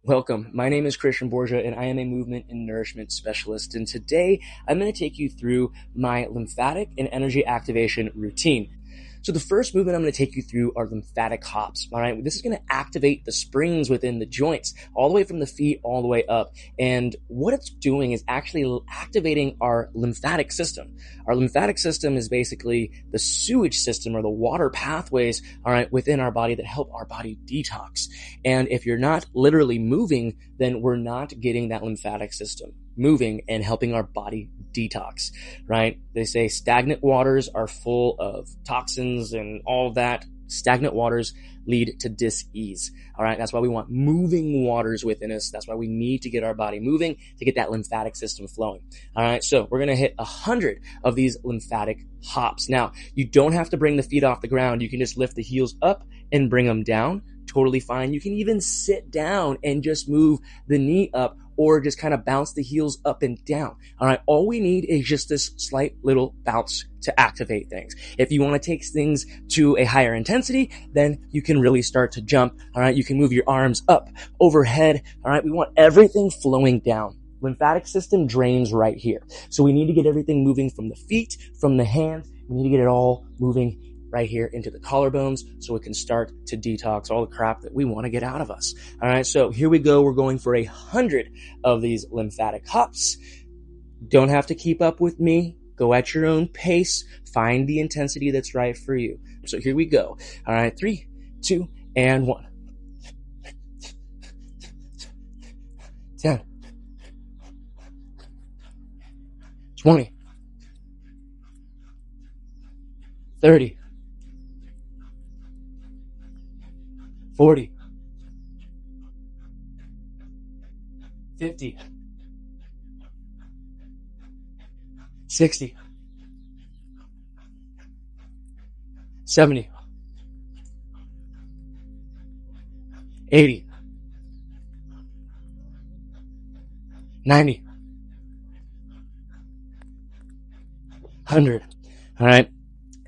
Welcome. My name is Christian Borgia, and I am a movement and nourishment specialist. And today I'm going to take you through my lymphatic and energy activation routine. So the first movement I'm going to take you through are lymphatic hops. All right. This is going to activate the springs within the joints, all the way from the feet, all the way up. And what it's doing is actually activating our lymphatic system. Our lymphatic system is basically the sewage system or the water pathways, all right, within our body that help our body detox. And if you're not literally moving, then we're not getting that lymphatic system moving and helping our body detox, right? They say stagnant waters are full of toxins and all of that. Stagnant waters lead to dis-ease. All right. That's why we want moving waters within us. That's why we need to get our body moving to get that lymphatic system flowing. All right. So we're going to hit 100 of these lymphatic hops. Now, you don't have to bring the feet off the ground. You can just lift the heels up and bring them down. Totally fine. You can even sit down and just move the knee up or just kind of bounce the heels up and down. All right. All we need is just this slight little bounce to activate things. If you want to take things to a higher intensity, then you can really start to jump. All right. You can move your arms up, overhead. All right. We want everything flowing down. Lymphatic system drains right here. So we need to get everything moving from the feet, from the hands. We need to get it all moving right here into the collarbones so it can start to detox all the crap that we want to get out of us. All right, so here we go. We're going for 100 of these lymphatic hops. Don't have to keep up with me. Go at your own pace. Find the intensity that's right for you. So here we go. All right, 3, 2, and 1. 10, 20, 30, 40, 50, 60, 70, 80, 90, 100. All right.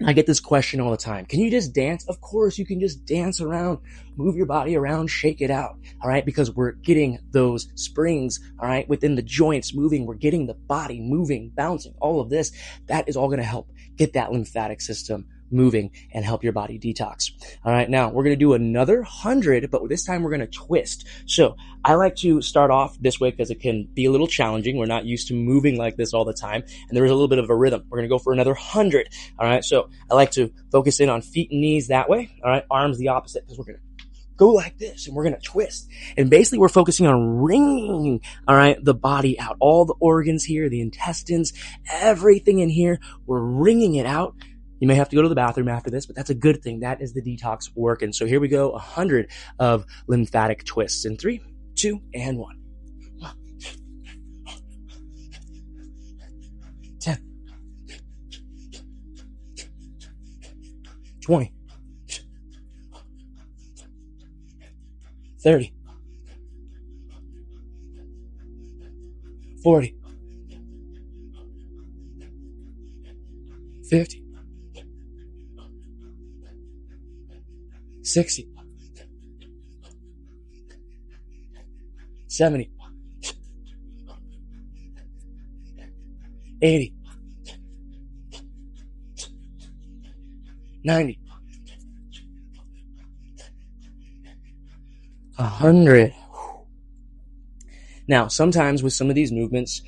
I get this question all the time. Can you just dance? Of course, you can just dance around, move your body around, shake it out. All right. Because we're getting those springs, all right, within the joints moving. We're getting the body moving, bouncing, all of this. That is all going to help get that lymphatic system moving and help your body detox. All right. Now we're going to do another 100, but this time we're going to twist. So I like to start off this way because it can be a little challenging. We're not used to moving like this all the time. And there is a little bit of a rhythm. We're going to go for another 100. All right. So I like to focus in on feet and knees that way. All right. Arms the opposite because we're going to go like this and we're going to twist. And basically we're focusing on wringing, all right, the body out, all the organs here, the intestines, everything in here. We're wringing it out. You may have to go to the bathroom after this, but that's a good thing. That is the detox working. So here we go, 100 of lymphatic twists in 3, 2, and 1. 10, 20, 30, 40, 50, 60, 70, 80, 90, 100. Now, sometimes with some of these movements,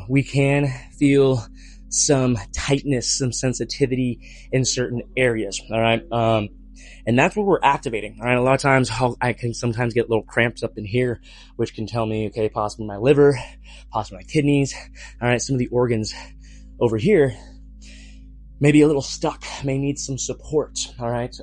we can feel some tightness, some sensitivity in certain areas. All right. And that's what we're activating. All right. A lot of times I can sometimes get little cramps up in here, which can tell me, okay, possibly my liver, possibly my kidneys. All right. Some of the organs over here may be a little stuck, may need some support. All right.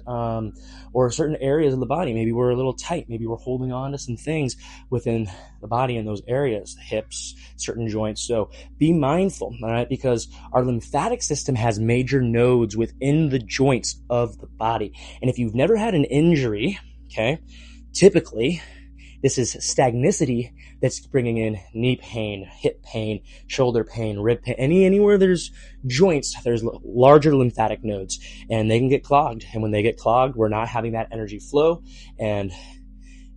Or certain areas of the body, maybe we're a little tight. Maybe we're holding on to some things within the body in those areas, the hips, certain joints. So be mindful, all right, because our lymphatic system has major nodes within the joints of the body. And if you've never had an injury, okay, typically this is stagnicity that's bringing in knee pain, hip pain, shoulder pain, rib pain, anywhere there's joints, there's larger lymphatic nodes, and they can get clogged. And when they get clogged, we're not having that energy flow, and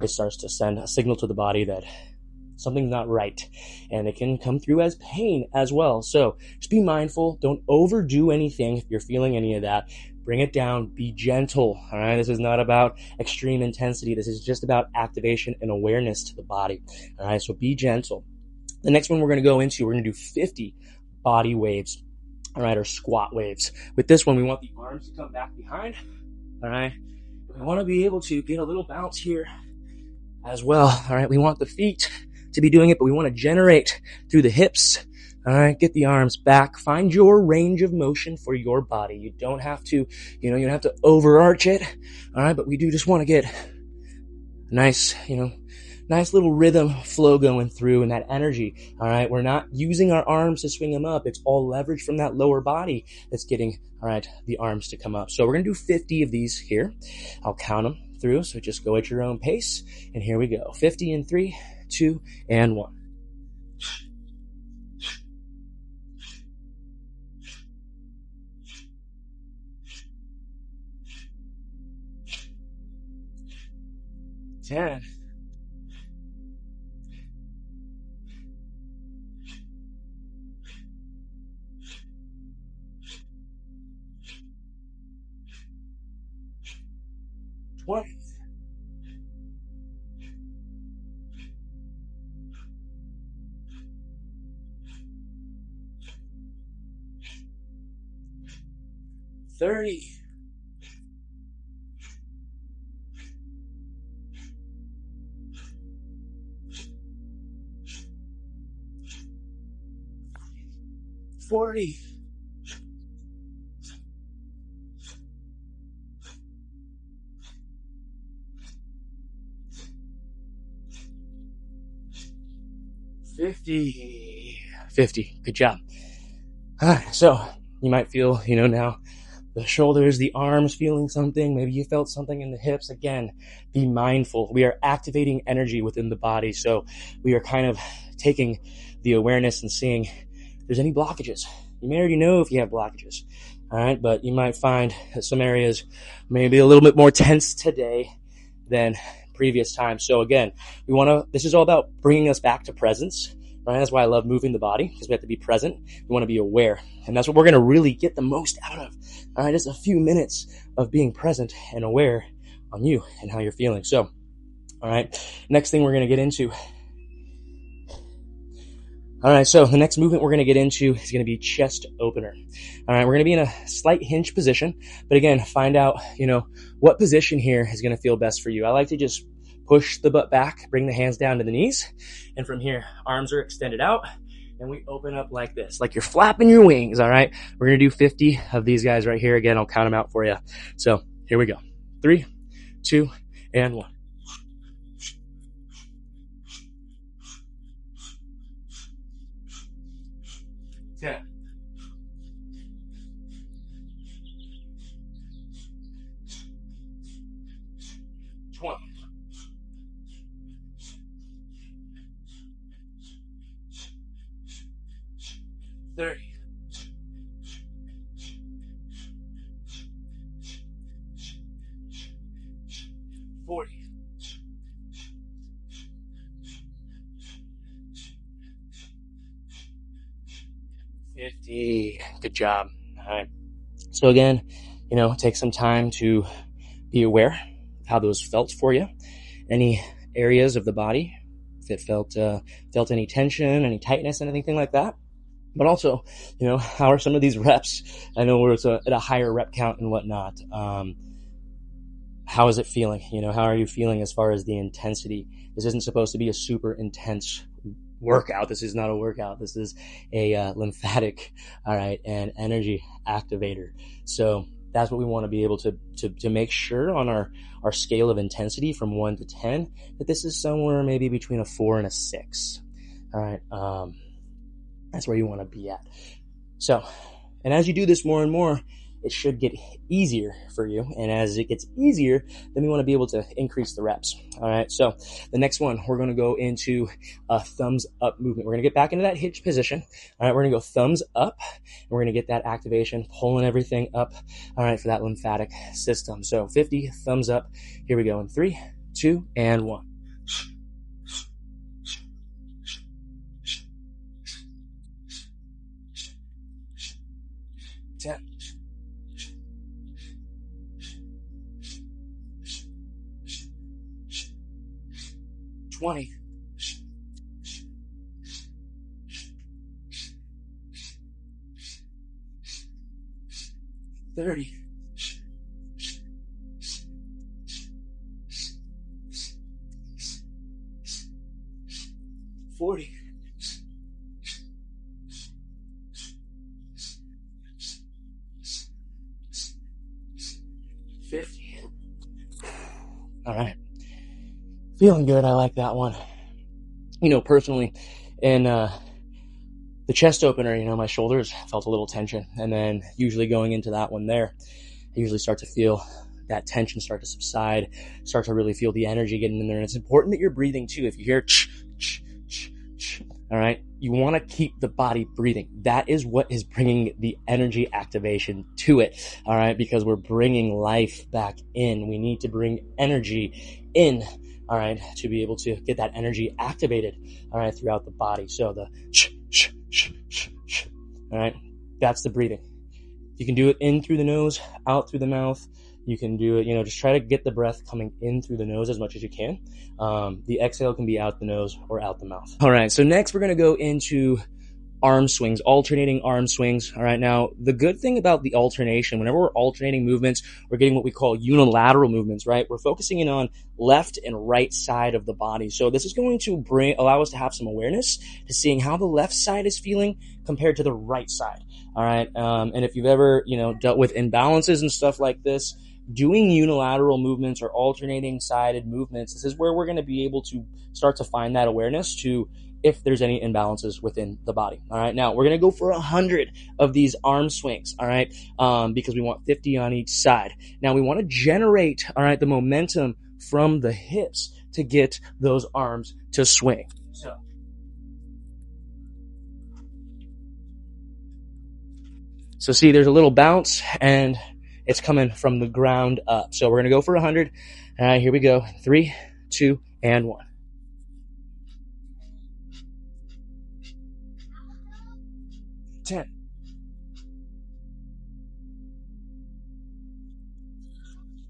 it starts to send a signal to the body that something's not right, and it can come through as pain as well. So just be mindful. Don't overdo anything. If you're feeling any of that, bring it down. Be gentle. All right. This is not about extreme intensity. This is just about activation and awareness to the body. All right. So be gentle. The next one we're going to go into, we're going to do 50 body waves. All right. Or squat waves. With this one, we want the arms to come back behind. All right. We want to be able to get a little bounce here as well. All right. We want the feet to be doing it, but we want to generate through the hips. All right. Get the arms back. Find your range of motion for your body. You don't have to, you don't have to overarch it. All right. But we do just want to get a nice little rhythm flow going through and that energy. All right. We're not using our arms to swing them up. It's all leverage from that lower body that's getting, all right, the arms to come up. So we're going to do 50 of these here. I'll count them through. So just go at your own pace. And here we go. 50 in 3, 2, and 1. 10. 20. 30. 40. 50. Good job. All right. So you might feel, now the shoulders, the arms feeling something. Maybe you felt something in the hips. Again, be mindful. We are activating energy within the body. So we are kind of taking the awareness and seeing if there's any blockages. You may already know if you have blockages. All right. But you might find that some areas may be a little bit more tense today than previous times. So again, this is all about bringing us back to presence, right? That's why I love moving the body, because we have to be present. We want to be aware. And that's what we're going to really get the most out of. All right. Just a few minutes of being present and aware on you and how you're feeling. So, all right. Next thing we're going to get into. All right. So the next movement we're going to get into is going to be chest opener. All right. We're going to be in a slight hinge position, but again, find out, what position here is going to feel best for you. I like to just push the butt back, bring the hands down to the knees. And from here, arms are extended out and we open up like this, like you're flapping your wings. All right. We're going to do 50 of these guys right here. Again, I'll count them out for you. So here we go. 3, 2, and 1. 10. 20. 30. 40. 50. Good job. All right. So again, take some time to be aware of how those felt for you. Any areas of the body that felt any tension, any tightness, and anything like that. But also, how are some of these reps? I know we're at a higher rep count and whatnot. How is it feeling? How are you feeling as far as the intensity? This isn't supposed to be a super intense workout. This is not a workout. This is a lymphatic, all right, and energy activator. So that's what we want to be able to make sure on our scale of intensity from 1 to 10 that this is somewhere maybe between a 4 and a 6. All right. That's where you want to be at. So, and as you do this more and more, it should get easier for you. And as it gets easier, then we want to be able to increase the reps. All right. So the next one, we're going to go into a thumbs up movement. We're going to get back into that hinge position. All right. We're going to go thumbs up. And we're going to get that activation, pulling everything up. All right. For that lymphatic system. So 50 thumbs up. Here we go in 3, 2, and 1. 10, 20, 30, 40, 50. All right. Feeling good. I like that one. Personally, in the chest opener, my shoulders felt a little tension. And then usually going into that one there, I usually start to feel that tension start to subside, start to really feel the energy getting in there. And it's important that you're breathing too. If you hear all right, you want to keep the body breathing. That is what is bringing the energy activation to it. All right, because we're bringing life back in. We need to bring energy in. All right, to be able to get that energy activated. All right, throughout the body. So the all right, that's the breathing. You can do it in through the nose, out through the mouth. You can do it, just try to get the breath coming in through the nose as much as you can. The exhale can be out the nose or out the mouth. All right, so next we're going to go into arm swings, alternating arm swings. All right, now the good thing about the alternation, whenever we're alternating movements, we're getting what we call unilateral movements, right? We're focusing in on left and right side of the body. So this is going to allow us to have some awareness to seeing how the left side is feeling compared to the right side. All right, and if you've ever, dealt with imbalances and stuff like this, doing unilateral movements or alternating sided movements, this is where we're going to be able to start to find that awareness to if there's any imbalances within the body. All right, now we're going to go for 100 of these arm swings. All right, because we want 50 on each side. Now we want to generate, all right, the momentum from the hips to get those arms to swing. So see, there's a little bounce and it's coming from the ground up. So we're going to go for 100. All right, here we go. 3, 2, and 1. 10.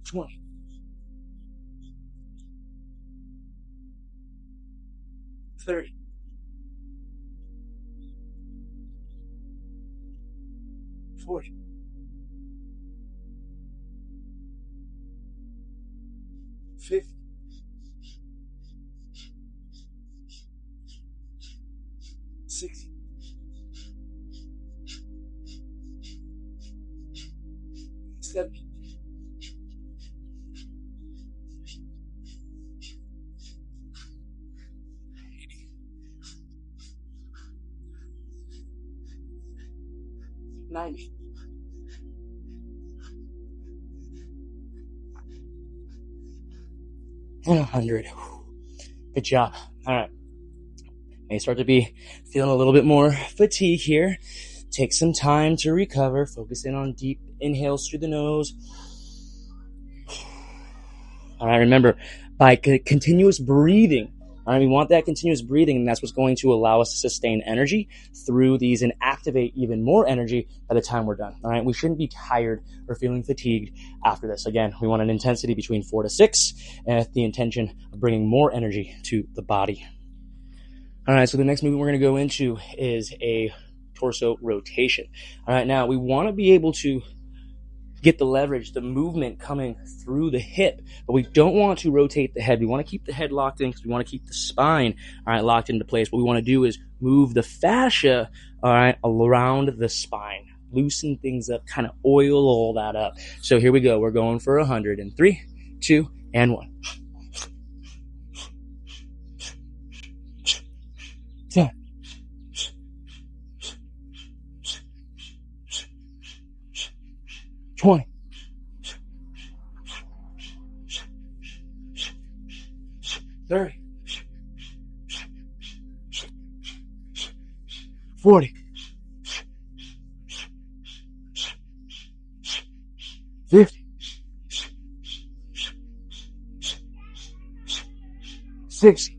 20. 30. 40. 50. 60. 70. 90. And 100. Good job. All right. May start to be feeling a little bit more fatigue here. Take some time to recover. Focus in on deep inhales through the nose. All right. Remember, by continuous breathing, all right, we want that continuous breathing, and that's what's going to allow us to sustain energy through these and activate even more energy by the time we're done. All right, we shouldn't be tired or feeling fatigued after this. Again, we want an intensity between 4 to 6, and with the intention of bringing more energy to the body. All right, so the next movement we're going to go into is a torso rotation. All right, now we want to be able to get the leverage, the movement coming through the hip, but we don't want to rotate the head. We want to keep the head locked in because we want to keep the spine, all right, locked into place. What we want to do is move the fascia, all right, around the spine, loosen things up, kind of oil all that up. So here we go. We're going for 100 in 3, 2, and 1. 10. 20. 30. 40. 50. 60,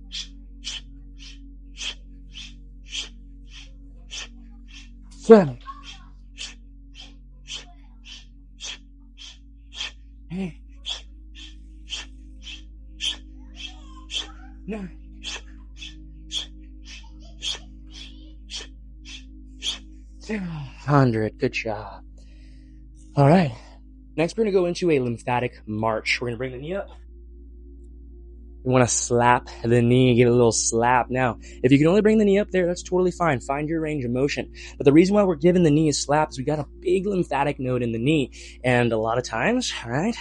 70, 80, 90, 100. Good job. All right. Next, we're going to go into a lymphatic march. We're going to bring the knee up. You want to slap the knee, get a little slap. Now, if you can only bring the knee up there, that's totally fine. Find your range of motion. But the reason why we're giving the knee a slap is we got a big lymphatic node in the knee. And a lot of times, all right,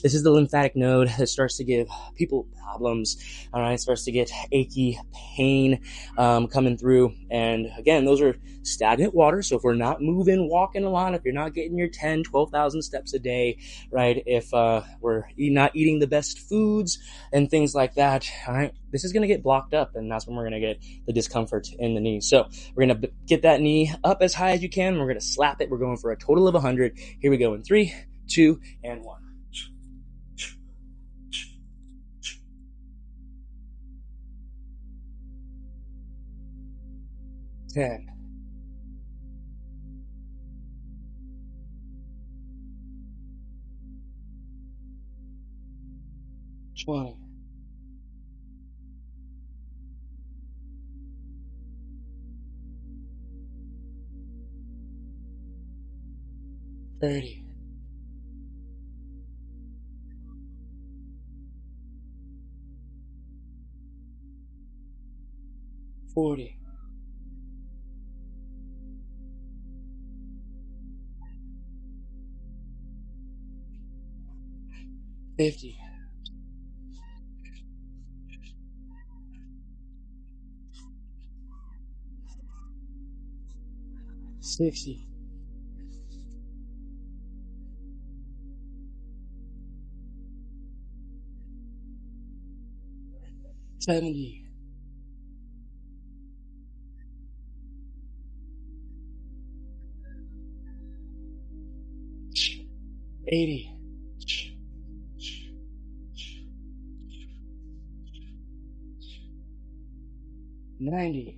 this is the lymphatic node that starts to give people problems. All right, starts to get achy pain coming through. And again, those are stagnant water. So if we're not moving, walking a lot, if you're not getting your 10, 12,000 steps a day, right, if we're not eating the best foods and things like that, all right, this is going to get blocked up, and that's when we're going to get the discomfort in the knee. So we're going to get that knee up as high as you can. We're going to slap it. We're going for a total of 100. Here we go in 3, 2, and 1. 10, 20, 30, 40, 50, 60, 70, 80, 90,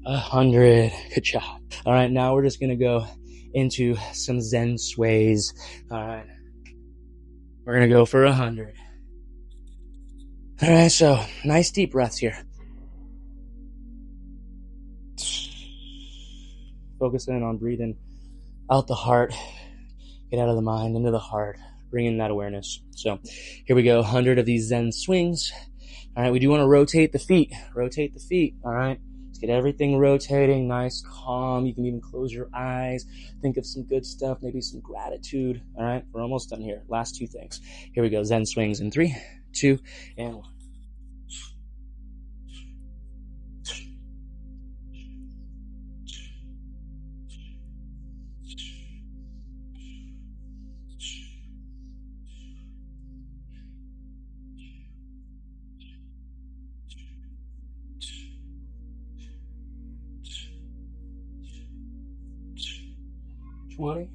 100. Good job. All right, now we're just going to go into some Zen sways. All right, we're going to go for 100. All right, so nice deep breaths here. Focus in on breathing out the heart. Get out of the mind, into the heart. Bring in that awareness. So here we go, 100 of these Zen swings. All right, we do want to rotate the feet. Rotate the feet, all right? Let's get everything rotating, nice, calm. You can even close your eyes. Think of some good stuff, maybe some gratitude. All right, we're almost done here. Last 2 things. Here we go, Zen swings in 3, 2, and 1. 20.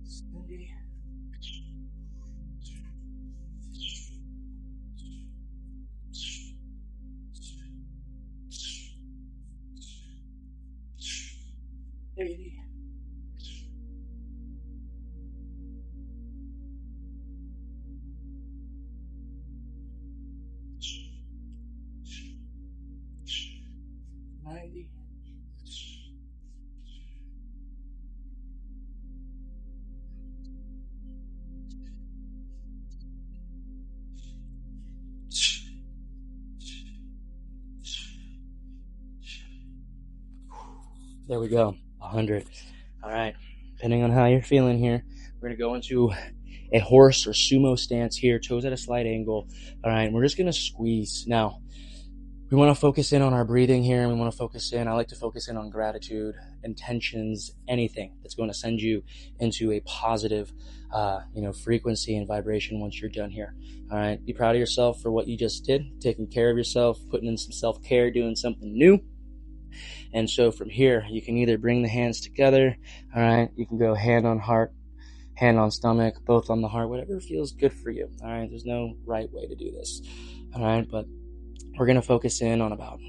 Steady. 80. There we go, 100. All right, depending on how you're feeling here, we're gonna go into a horse or sumo stance here, toes at a slight angle. All right, we're just gonna squeeze. Now, we wanna focus in on our breathing here, and we wanna focus in, I like to focus in on gratitude, intentions, anything that's going to send you into a positive, frequency and vibration once you're done here. All right, be proud of yourself for what you just did, taking care of yourself, putting in some self-care, doing something new. And so from here, you can either bring the hands together, all right? You can go hand on heart, hand on stomach, both on the heart, whatever feels good for you, all right? There's no right way to do this, all right? But we're going to focus in on about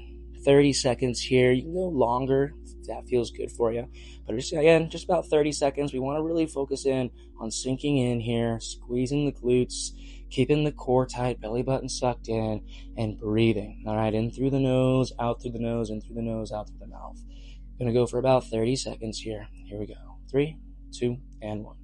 30 seconds here. You can go longer if that feels good for you. But just about 30 seconds. We want to really focus in on sinking in here, squeezing the glutes, keeping the core tight, belly button sucked in, and breathing. All right, in through the nose, out through the nose, in through the nose, out through the mouth. Going to go for about 30 seconds here. Here we go. 3, 2, and 1.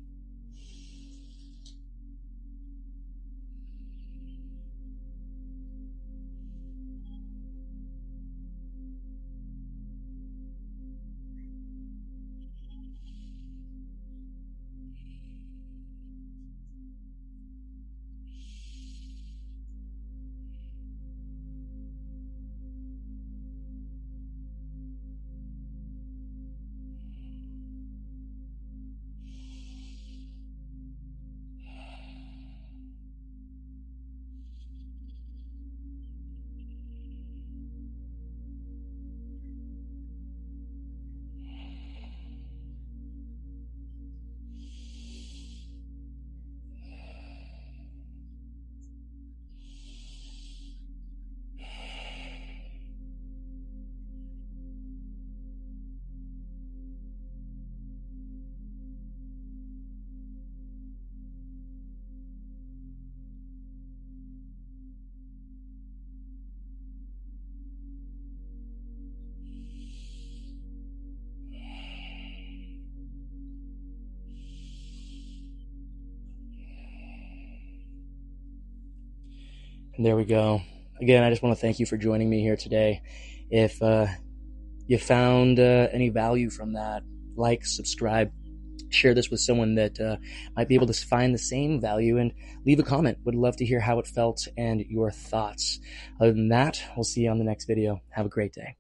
And there we go. Again, I just want to thank you for joining me here today. If you found any value from that, like, subscribe, share this with someone that might be able to find the same value, and leave a comment. Would love to hear how it felt and your thoughts. Other than that, we'll see you on the next video. Have a great day.